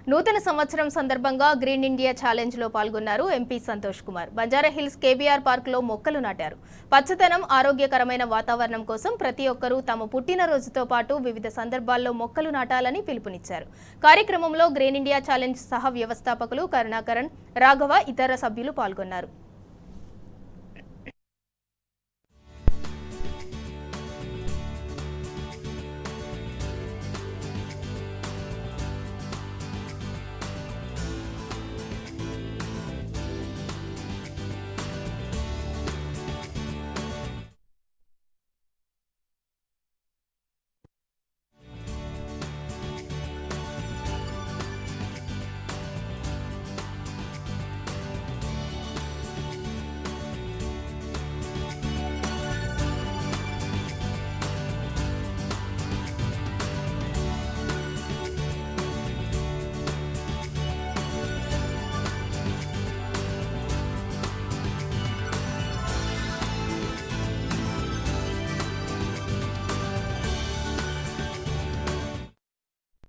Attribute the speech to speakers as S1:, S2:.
S1: నూతన సంవత్సరం సందర్భంగా గ్రీన్ ఇండియా ఛాలెంజ్ లో పాల్గొన్నారు MP Santosh Kumar. Banjara Hills KBR park లో మొక్కలు నాటారు. పచ్చదనం, ఆరోగ్యకరమైన వాతావరణం కోసం ప్రతి ఒక్కరూ తమ పుట్టినరోజుతో పాటు వివిధ సందర్భాల్లో మొక్కలు నాటాలని పిలుపునిచ్చారు. కార్యక్రమంలో గ్రీన్ ఇండియా ఛాలెంజ్ సహ వ్యవస్థాపకులు కరుణాకరణ్, రాఘవ, ఇతర సభ్యులు పాల్గొన్నారు.